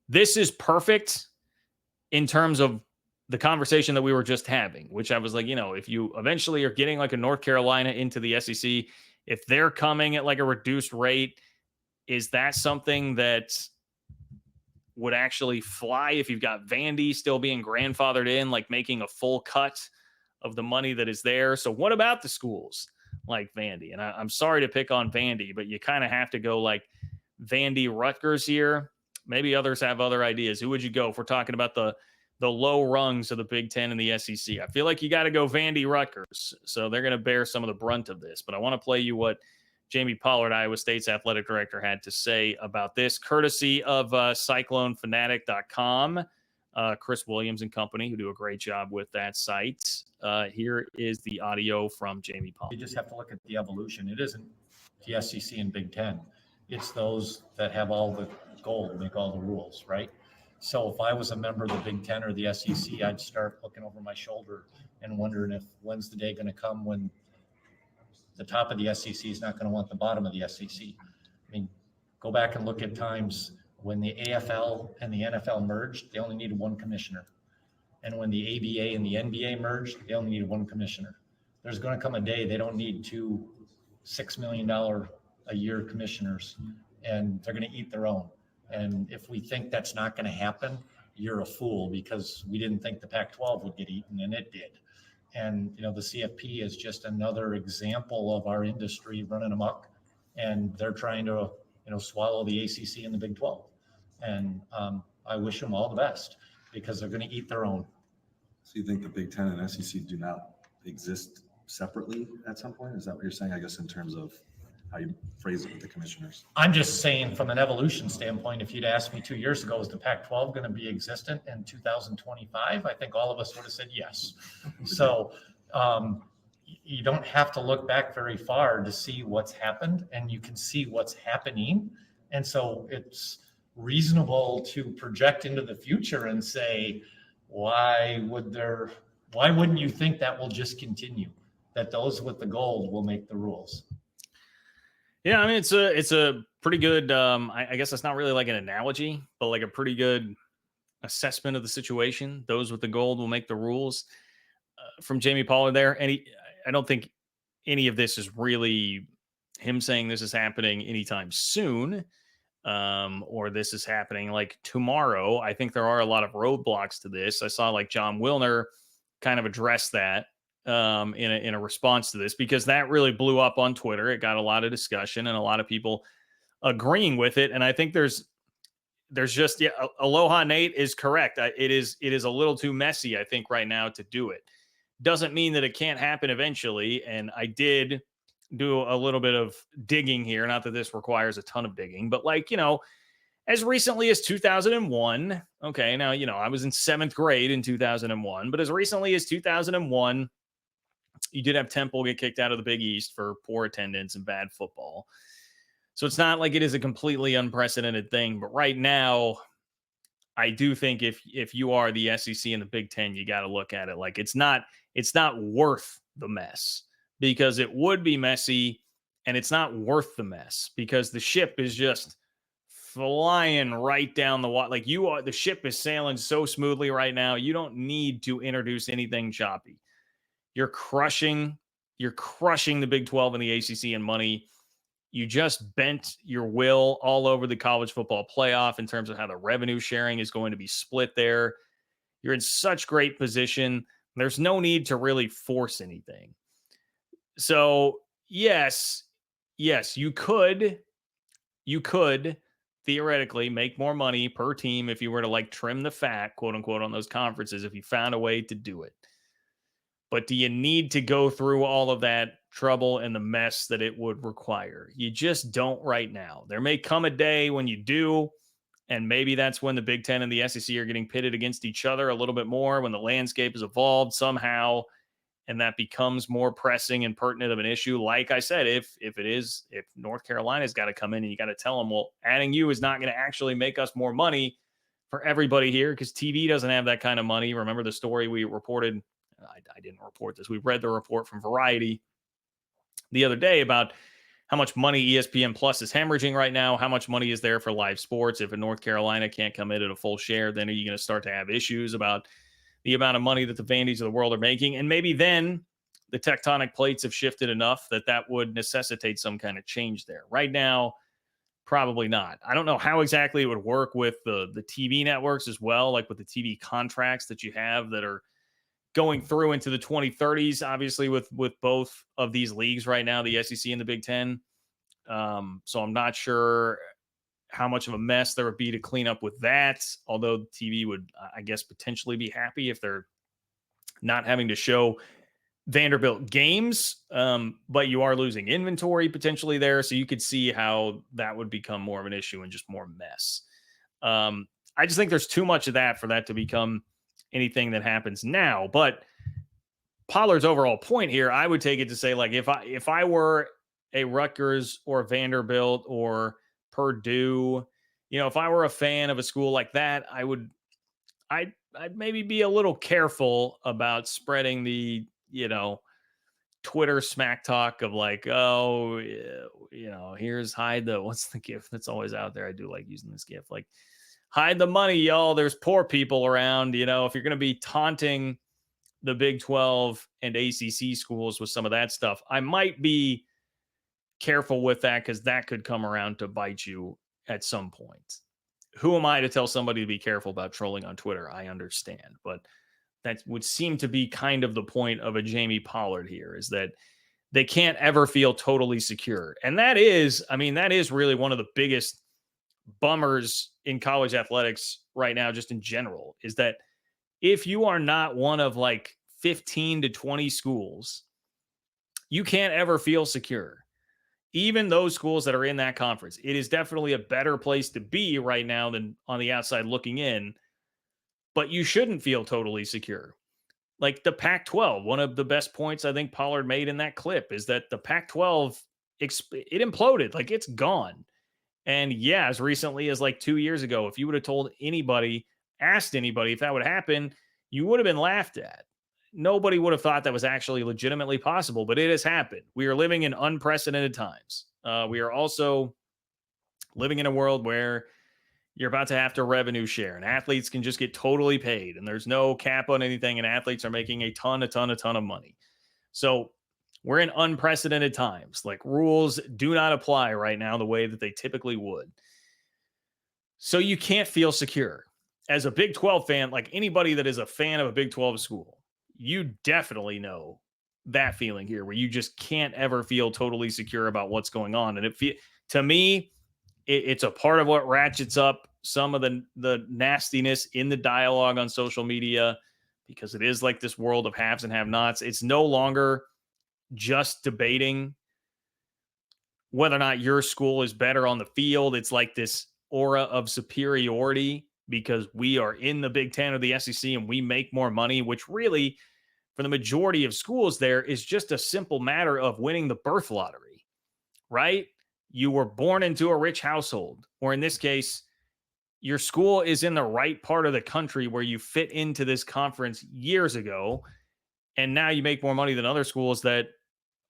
this is perfect in terms of the conversation that we were just having, which I was like, if you eventually are getting like a North Carolina into the SEC, if they're coming at like a reduced rate, is that something that would actually fly if you've got Vandy still being grandfathered in, like making a full cut of the money that is there? So what about the schools like Vandy? And I'm sorry to pick on Vandy, but you kind of have to go like Vandy, Rutgers here. Maybe others have other ideas. Who would you go if we're talking about the low rungs of the Big Ten and the SEC? I feel like you got to go Vandy, Rutgers. So they're going to bear some of the brunt of this. But I want to play you what Jamie Pollard, Iowa State's athletic director, had to say about this, courtesy of CycloneFanatic.com. Chris Williams and company, who do a great job with that site. Here is the audio from Jamie Pollard. You just have to look at the evolution. It isn't the SEC and Big Ten. It's those that have all the gold make all the rules, right? So if I was a member of the Big Ten or the SEC, I'd start looking over my shoulder and wondering if when's the day going to come when the top of the SEC is not going to want the bottom of the SEC. I mean, go back and look at times when the AFL and the NFL merged, they only needed one commissioner. And when the ABA and the NBA merged, they only needed one commissioner. There's going to come a day they don't need two $6 million a year commissioners, and they're going to eat their own. And if we think that's not going to happen, you're a fool, because we didn't think the Pac-12 would get eaten, and it did. And, the CFP is just another example of our industry running amok, and they're trying to, swallow the ACC and the Big 12. And I wish them all the best, because they're going to eat their own. So you think the Big Ten and SEC do not exist separately at some point? Is that what you're saying, I guess, in terms of how you phrase it with the commissioners? I'm just saying, from an evolution standpoint, if you'd asked me 2 years ago, is the Pac-12 going to be existent in 2025? I think all of us would have said yes. So you don't have to look back very far to see what's happened, and you can see what's happening. And so it's reasonable to project into the future and say, why wouldn't you think that will just continue, that those with the gold will make the rules? Yeah, I mean, it's a pretty good, I guess it's not really like an analogy, but like a pretty good assessment of the situation. Those with the gold will make the rules, from Jamie Pollard there. And I don't think any of this is really him saying this is happening anytime soon, or this is happening like tomorrow. I think there are a lot of roadblocks to this. I saw like John Wilner kind of address that in a response to this, because that really blew up on Twitter. It got a lot of discussion and a lot of people agreeing with it. And I think there's just, Aloha Nate is correct. It is a little too messy, I think, right now to do it. Doesn't mean that it can't happen eventually. And I did do a little bit of digging here. Not that this requires a ton of digging, but as recently as 2001, okay, now, I was in 7th grade in 2001, but as recently as 2001, you did have Temple get kicked out of the Big East for poor attendance and bad football. So it's not like it is a completely unprecedented thing. But right now, I do think if you are the SEC and the Big Ten, you got to look at it like it's not worth the mess, because it would be messy, and it's not worth the mess because the ship is just flying right down the water. Like the ship is sailing so smoothly right now. You don't need to introduce anything choppy. You're crushing the Big 12 and the ACC in money. You just bent your will all over the college football playoff in terms of how the revenue sharing is going to be split there. You're in such great position. There's no need to really force anything. So yes, you could theoretically make more money per team if you were to trim the fat, quote unquote, on those conferences, if you found a way to do it. But do you need to go through all of that trouble and the mess that it would require? You just don't right now. There may come a day when you do, and maybe that's when the Big Ten and the SEC are getting pitted against each other a little bit more, when the landscape has evolved somehow, and that becomes more pressing and pertinent of an issue. Like I said, if North Carolina's got to come in and you got to tell them, well, adding you is not going to actually make us more money for everybody here, because TV doesn't have that kind of money. Remember the story we reported? I didn't report this. We read the report from Variety the other day about how much money ESPN Plus is hemorrhaging right now. How much money is there for live sports? If a North Carolina can't come in at a full share, then are you going to start to have issues about the amount of money that the Vandies of the world are making? And maybe then the tectonic plates have shifted enough that that would necessitate some kind of change there. Right now, probably not. I don't know how exactly it would work with the TV networks as well, like with the TV contracts that you have that are going through into the 2030s, obviously with both of these leagues right now, the SEC and the Big Ten. So I'm not sure how much of a mess there would be to clean up with that. Although TV would, I guess, potentially be happy if they're not having to show Vanderbilt games, but you are losing inventory potentially there. So you could see how that would become more of an issue and just more mess. I just think there's too much of that for that to become anything that happens now. But Pollard's overall point here, I would take it to say, like, if I were a Rutgers or Vanderbilt or Purdue, if I were a fan of a school like that, I'd maybe be a little careful about spreading the, Twitter smack talk of like, oh, here's hide the, what's the gift that's always out there? I do like using this gift, like, hide the money, y'all. There's poor people around. If you're going to be taunting the Big 12 and ACC schools with some of that stuff, I might be careful with that because that could come around to bite you at some point. Who am I to tell somebody to be careful about trolling on Twitter? I understand, but that would seem to be kind of the point of a Jamie Pollard here, is that they can't ever feel totally secure. And that is really one of the biggest bummers in college athletics right now, just in general, is that if you are not one of like 15 to 20 schools, you can't ever feel secure. Even those schools that are in that conference, it is definitely a better place to be right now than on the outside looking in, but you shouldn't feel totally secure. Like the Pac-12, one of the best points I think Pollard made in that clip is that the Pac-12, it imploded, like it's gone. And yeah, as recently as like 2 years ago, if you would have told anybody, asked anybody if that would happen, you would have been laughed at. Nobody would have thought that was actually legitimately possible, but it has happened. We are living in unprecedented times. We are also living in a world where you're about to have to revenue share, and athletes can just get totally paid, and there's no cap on anything, and athletes are making a ton of money. So we're in unprecedented times. Like, rules do not apply right now the way that they typically would. So you can't feel secure. As a Big 12 fan, like anybody that is a fan of a Big 12 school, you definitely know that feeling here where you just can't ever feel totally secure about what's going on. And to me, it's a part of what ratchets up some of the nastiness in the dialogue on social media, because it is like this world of haves and have-nots. It's no longer just debating whether or not your school is better on the field. It's like this aura of superiority because we are in the Big Ten or the SEC and we make more money, which really, for the majority of schools there, is just a simple matter of winning the birth lottery, right? You were born into a rich household, or in this case, your school is in the right part of the country where you fit into this conference years ago, and now you make more money than other schools that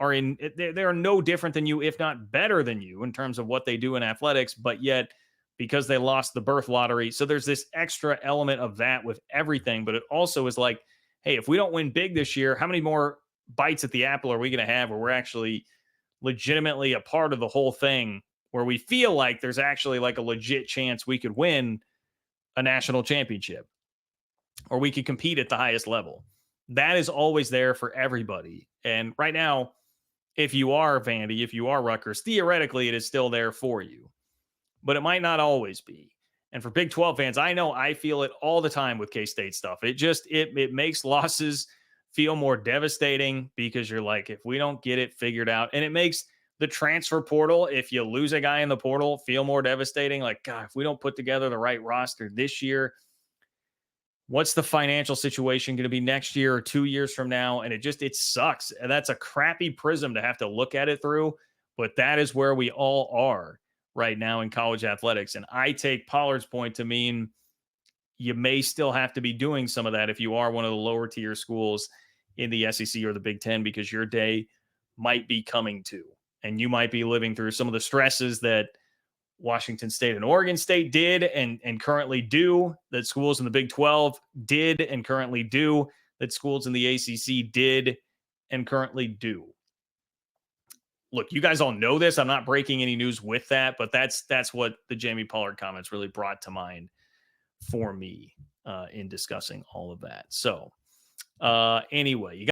are in, they are no different than you, if not better than you in terms of what they do in athletics, but yet because they lost the birth lottery. So there's this extra element of that with everything, but it also is like, hey, if we don't win big this year, how many more bites at the apple are we going to have where we're actually legitimately a part of the whole thing, where we feel like there's actually like a legit chance we could win a national championship or we could compete at the highest level. That is always there for everybody. And right now, if you are Vandy, if you are Rutgers, theoretically, it is still there for you, but it might not always be. And for Big 12 fans, I know I feel it all the time with K-State stuff. It makes losses feel more devastating because you're like, if we don't get it figured out, and it makes the transfer portal, if you lose a guy in the portal, feel more devastating. Like, God, if we don't put together the right roster this year, what's the financial situation going to be next year or 2 years from now? And it sucks. And that's a crappy prism to have to look at it through, but that is where we all are right now in college athletics. And I take Pollard's point to mean you may still have to be doing some of that if you are one of the lower tier schools in the SEC or the Big Ten, because your day might be coming too. and you might be living through some of the stresses that Washington State and Oregon State did and currently do, that schools in the Big 12 did and currently do, that schools in the ACC did and currently do. Look, you guys all know this. I'm not breaking any news with that, but that's what the Jamie Pollard comments really brought to mind for me in discussing all of that. So anyway, you